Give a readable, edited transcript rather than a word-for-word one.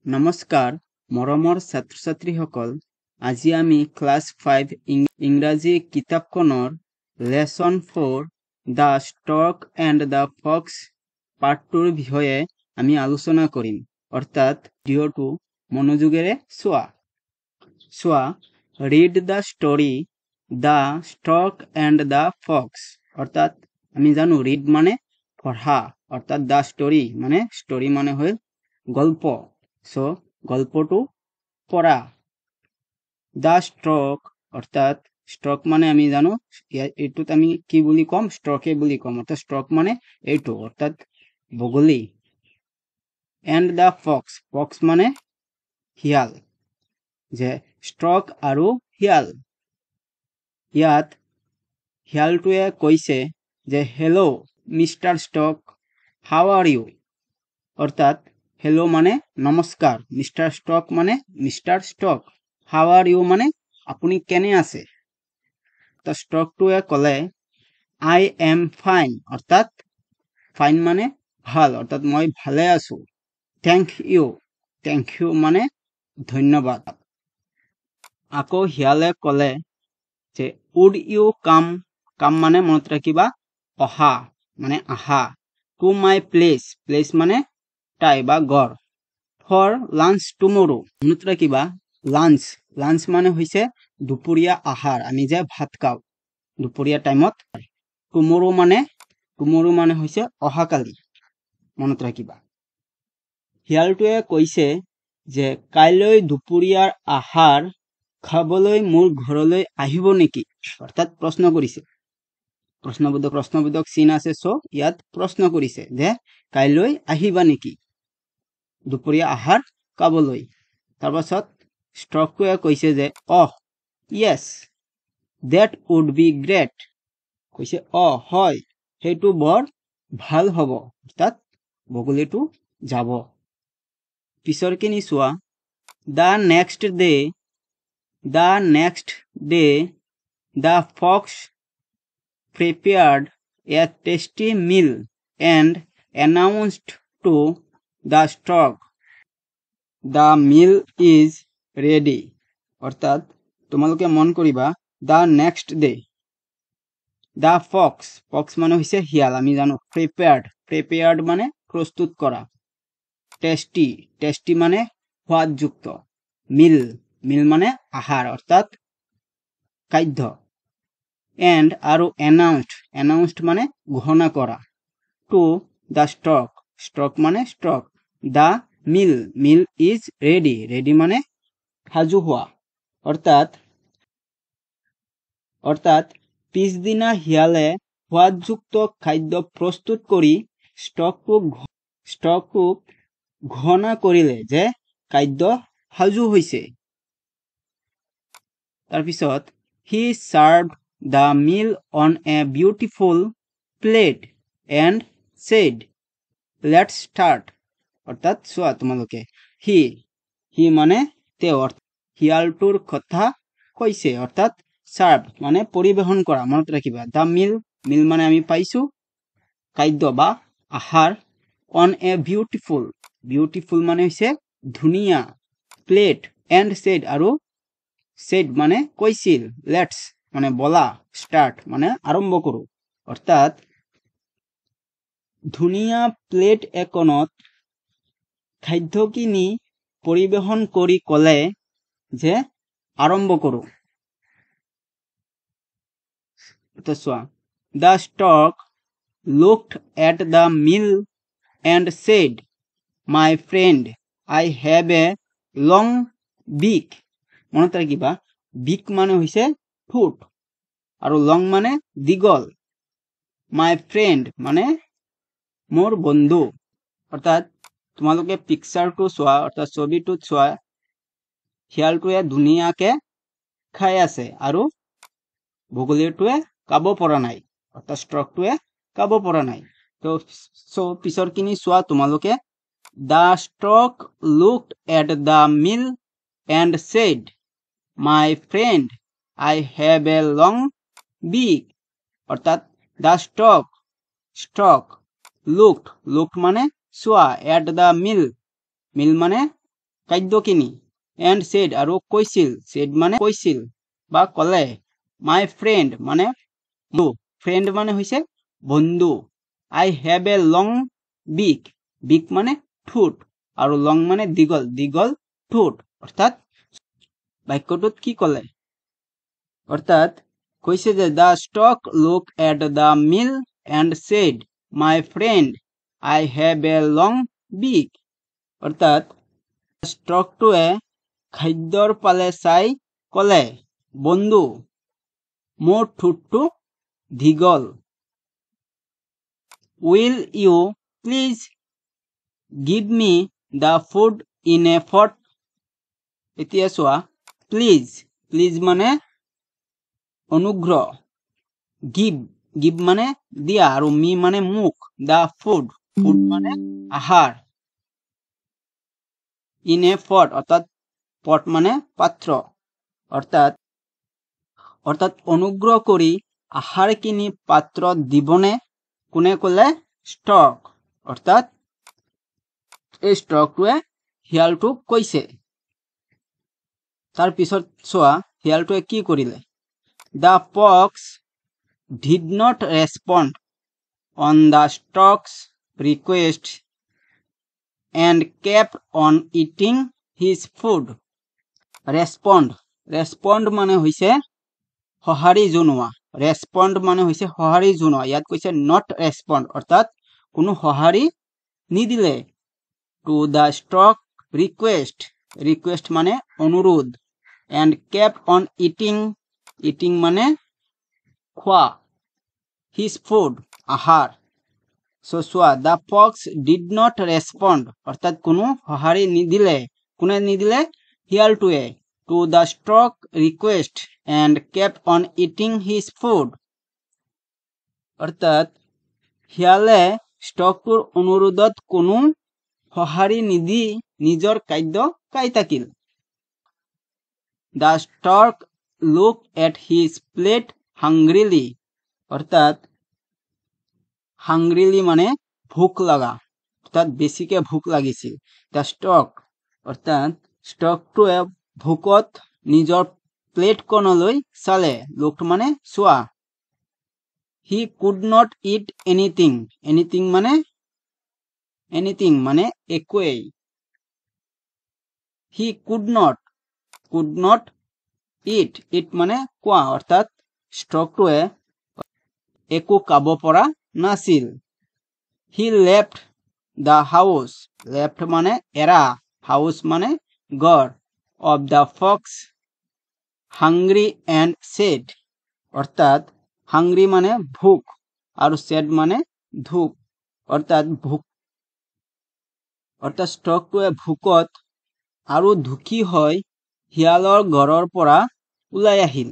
নমস্কাৰ মৰমৰ ছাত্ৰ ছাত্ৰীসকল আজি আমি ক্লাছ 5 ইংৰাজী কিতাপখনৰ lesson 4 the stork and the fox part 2 ৰ বিষয়ে আমি আলোচনা কৰিম অৰ্থাৎ ভিডিঅ'টো মনোযোগেৰে চোৱা read the story the stork and the fox অৰ্থাৎ আমি জানো ৰিড মানে পঢ়া অৰ্থাৎ দা ষ্টৰী মানে হ'ল গল্প So, গল্পটো পড়া দা ষ্ট্ৰক অৰ্থাৎ ষ্ট্ৰক মানে আমি জানো এইটোত আমি কি বুলি কম ষ্ট্ৰকে বুলি কম অৰ্থাৎ ষ্ট্ৰক মানে এইটো অৰ্থাৎ বগলী এন্ড দা ফক্স মানে শিয়াল যে ষ্ট্ৰক আৰু শিয়াল ইয়াত শিয়ালটোৱে কৈছে যে hello' mister stork how are you অৰ্থাৎ হেল্ল' মানে নমস্কাৰ মিষ্টাৰ ষ্টক মানে mister stork how are you মানে আপুনি কেনে আছে তো ষ্টকটোৱে ক'লে আই এম ফাইন অৰ্থাৎ ফাইন মানে ভাল অৰ্থাৎ মই ভালে আছো থেংক ইউ মানে ধন্যবাদ আকৌ হিয়ালে ক'লে যে উড ইউ কাম মানে মনত ৰাখিবা অহা মানে আহা টু মাই প্লেচ মানে টাই বা গড় ফৰ লাঞ্চ টুমৰো মনত ৰাখিবা লাঞ্চ মানে হৈছে দুপৰীয়া আহাৰ আমি যে ভাত খাওঁ দুপৰীয়া টাইমত টুমৰো মানে হৈছে অহাকালি মনত ৰাখিবা শিয়ালটোৱে কৈছে যে কাইলৈ দুপৰীয়াৰ আহাৰ খাবলৈ মোৰ ঘৰলৈ আহিব নেকি অৰ্থাৎ প্ৰশ্ন কৰিছে প্ৰশ্নবোধক চিন আছে সো ইয়াত প্ৰশ্ন কৰিছে যে কাইলৈ আহিবা নেকি দুপৰীয়া আহাৰ খাবলৈ তাৰপাছত ষ্ট্ৰকটোৱে কৈছে যে য়েছ দ্যাট উড বি গ্ৰেট কৈছে হয় সেইটো বৰ ভাল হ'ব অৰ্থাৎ বগলীটো যাব পিছৰখিনি চোৱা the next day the Fox prepared a tasty meal and announced to the stork the meal is ready অর্থাৎ তোমালোকে মন কৰিবা the next day the fox মানে হৈছে শিয়াল আমি জানো prepared মানে প্ৰস্তুত কৰা tasty মানে সোৱাদযুক্ত meal মানে আহাৰ অৰ্থাৎ খাদ্য and আৰু announced মানে ঘোষণা কৰা to the stork মানে stork the meal is ready মানে সাজু হোৱা অৰ্থাৎ পিছদিনা শিয়ালে সোৱাদযুক্ত খাদ্য প্ৰস্তুত কৰি ষ্ট্ৰকক ঘোষণা কৰিলে যে খাদ্য সাজু হৈছে তাৰপিছত he served the meal on a beautiful plate and said let's start অৰ্থাৎ চোৱা তোমালোকে he মানে তেওঁ শিয়ালটোৰ কথা কৈছে অৰ্থাৎ serve মানে পৰিবেশন কৰা মনত ৰাখিবা the meal মানে আমি পাইছো খাদ্য বা আহাৰ on a beautiful মানে হৈছে ধুনীয়া plate and said আৰু said মানে কৈছিল let's মানে বলা start মানে আৰম্ভ কৰো অৰ্থাৎ ধুনীয়া প্লেট এখনত খাদ্যখিনি পৰিবেশন কৰি ক'লে যে আৰম্ভ কৰো the stork looked at the meal and said my friend I have a long beak মনত ৰাখিবা beak মানে হৈছে ঠোঁট আৰু long মানে দীঘল my friend মানে মোৰ বন্ধু অৰ্থাৎ তোমালোকে পিকচাৰটো চোৱা অৰ্থাৎ ছবিটো চোৱা শিয়ালটোৱে ধুনীয়াকে খাই আছে আৰু বগলীটোৱে খাব পৰা নাই অৰ্থাৎ ষ্ট্ৰকটোৱে খাব পৰা নাই তো পিছৰখিনি চোৱা তোমালোকে the stork looked at the meal and said my friend I have a long beak অর্থাৎ the stork looked মানে চোৱা at the meal মানে খাদ্যখিনি and said আৰু কৈছিল said মানে কৈছিল বা ক'লে my friend মানে বন্ধু friend মানে হৈছে বন্ধু I have a long beak beak মানে ঠোঁট আৰু long মানে দীঘল দীঘল ঠোঁট অৰ্থাৎ বাক্যটোত কি ক'লে অৰ্থাৎ কৈছে যে the stork looked at the meal and said my friend I have a long beak অৰ্থাৎ storkটোৱে খাদ্যৰ পালে চাই ক'লে বন্ধু মোৰ ঠোঁটটো দীঘল will you please give me the food in a pot এতিয়া চোৱা please মানে অনুগ্ৰহ give মানে দিয়া আৰু me মানে মুখ the food মানে আহাৰ in a pot অৰ্থাৎ pot মানে পাত্ৰ অৰ্থাৎ অনুগ্ৰহ কৰি আহাৰখিনি পাত্ৰত দিবনে কোনে ক'লে stork অৰ্থাৎ এই storkটোৱে শিয়ালটোক কৈছে তাৰ পিছত চোৱা শিয়ালটোৱে কি কৰিলে the fox did not respond on the stork's request and kept on eating his food respond মানে হৈছে সঁহাৰি জনোৱা ইয়াত কৈছে not respond অৰ্থাৎ কোনো সঁহাৰি নিদিলে to the stork request মানে অনুৰোধ and kept on eating মানে খোৱা his food আহাৰ so চোৱা the fox did not respond অৰ্থাৎ কোনো সঁহাৰি নিদিলে কোনে নিদিলে শিয়ালটোৱে to the stork request and kept on eating his food অৰ্থাৎ শিয়ালে storkটোৰ অনুৰোধত কোনো সঁহাৰি নিদি নিজৰ খাদ্য খাই থাকিল the stork looked at his plate hungrily অৰ্থাৎ hungrily মানে ভোক লগা অৰ্থাৎ বেছিকে ভোক লাগিছিল the stork অৰ্থাৎ storkটোৱে ভোকত নিজৰ প্লেটখনলৈ চালে looked মানে চোৱা he could not eat anything মানে একোৱেই he could not eat মানে কোৱা অৰ্থাৎ storkটোৱে একো খাব পৰা নাছিল he left the house মানে এৰা house মানে ঘৰ of the fox hungry and sad অৰ্থাৎ hungry মানে ভোক আৰু sad মানে দুখ অৰ্থাৎ storkটোৱে ভোকত আৰু দুখী হৈ শিয়ালৰ ঘৰৰ পৰা ওলাই আহিল